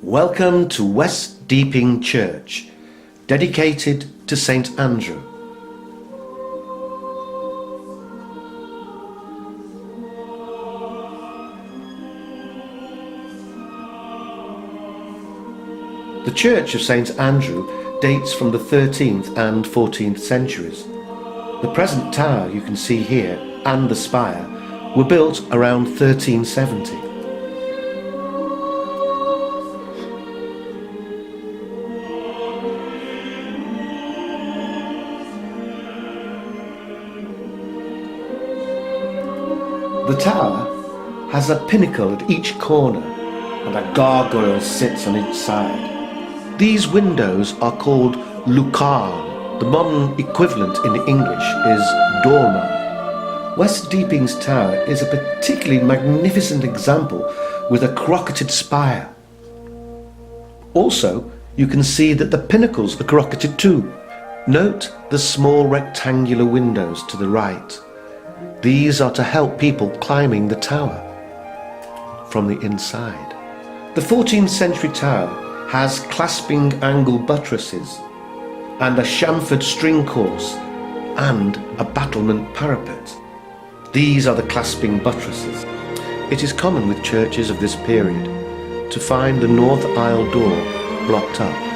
Welcome to West Deeping Church, dedicated to St Andrew. The Church of St Andrew dates from the 13th and 14th centuries. The present tower you can see here and the spire were built around 1370. The tower has a pinnacle at each corner and a gargoyle sits on each side. These windows are called lucarnes. The modern equivalent in English is dormer. West Deeping's tower is a particularly magnificent example with a crocketed spire. Also, you can see that the pinnacles are crocketed too. Note the small rectangular windows to the right. These are to help people climbing the tower from the inside. The 14th century tower has clasping angle buttresses and a chamfered string course and a battlement parapet. These are the clasping buttresses. It is common with churches of this period to find the north aisle door blocked up.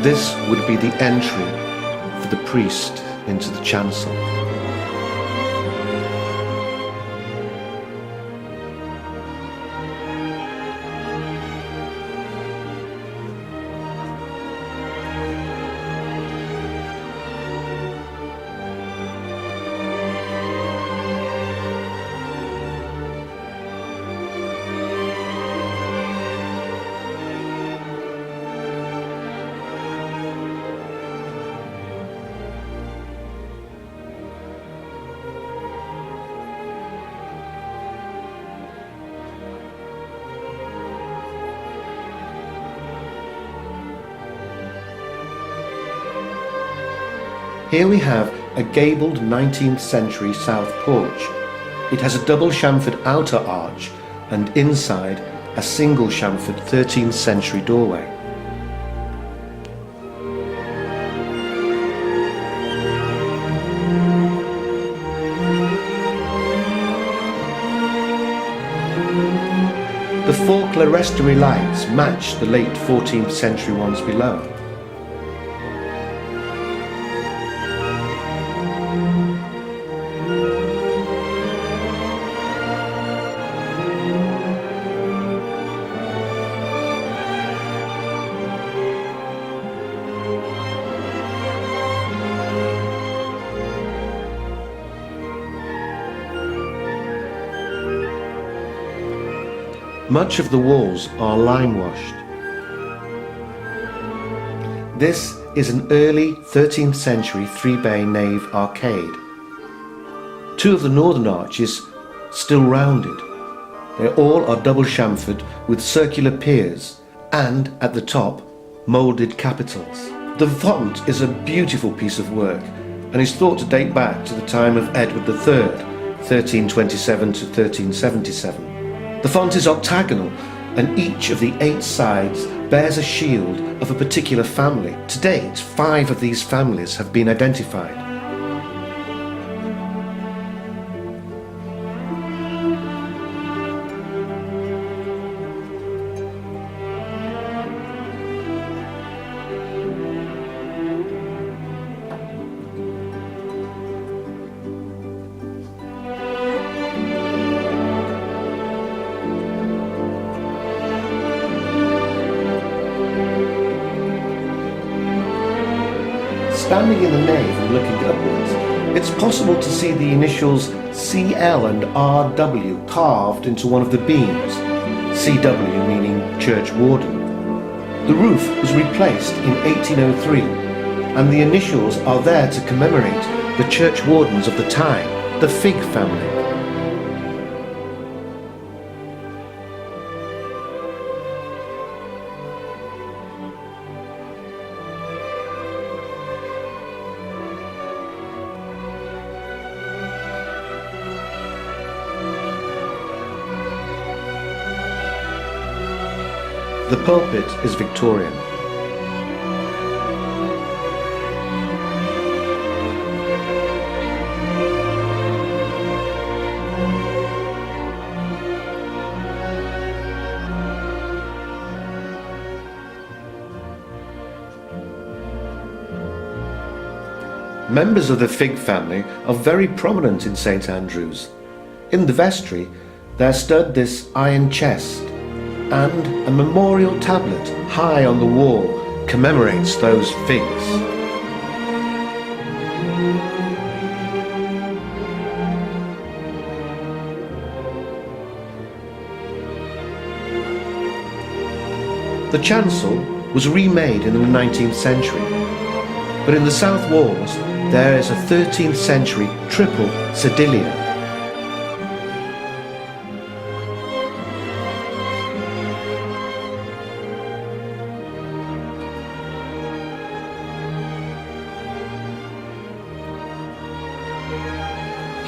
This would be the entry for the priest into the chancel. Here we have a gabled 19th century south porch. It has a double chamfered outer arch and inside a single chamfered 13th century doorway. The four clerestory lights match the late 14th century ones below. Much of the walls are lime-washed. This is an early 13th century three-bay nave arcade. Two of the northern arches still rounded. They all are double chamfered with circular piers and, at the top, moulded capitals. The font is a beautiful piece of work and is thought to date back to the time of Edward III, 1327 to 1377. The font is octagonal, and each of the 8 sides bears a shield of a particular family. To date, 5 of these families have been identified. Standing in the nave and looking upwards, it's possible to see the initials CL and RW carved into one of the beams, CW meaning church warden. The roof was replaced in 1803, and the initials are there to commemorate the church wardens of the time, the Fig family. The pulpit is Victorian. Members of the Fig family are very prominent in St Andrews. In the vestry there stood this iron chest, and a memorial tablet high on the wall commemorates those figs. The chancel was remade in the 19th century, but in the south walls there is a 13th century triple sedilia.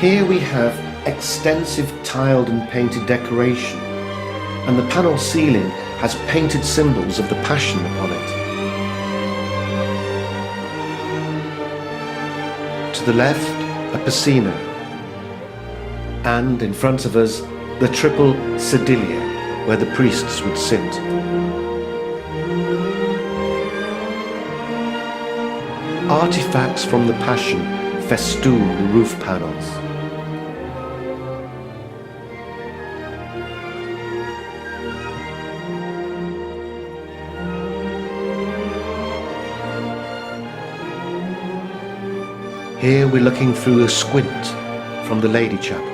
Here we have extensive tiled and painted decoration, and the panel ceiling has painted symbols of the Passion upon it. To the left, a piscina, and in front of us, the triple sedilia, where the priests would sit. Artifacts from the Passion festoon the roof panels. Here we're looking through a squint from the Lady Chapel.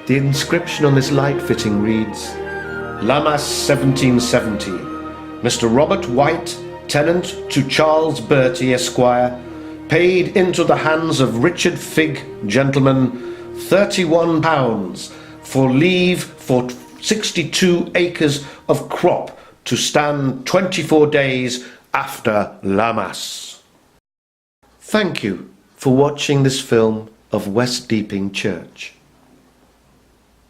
The inscription on this light fitting reads, Lammas 1770, Mr. Robert White, tenant to Charles Bertie, Esquire, paid into the hands of Richard Fig, gentleman, £31 for leave for 62 acres of crop to stand 24 days after Lammas. Thank you for watching this film of West Deeping Church.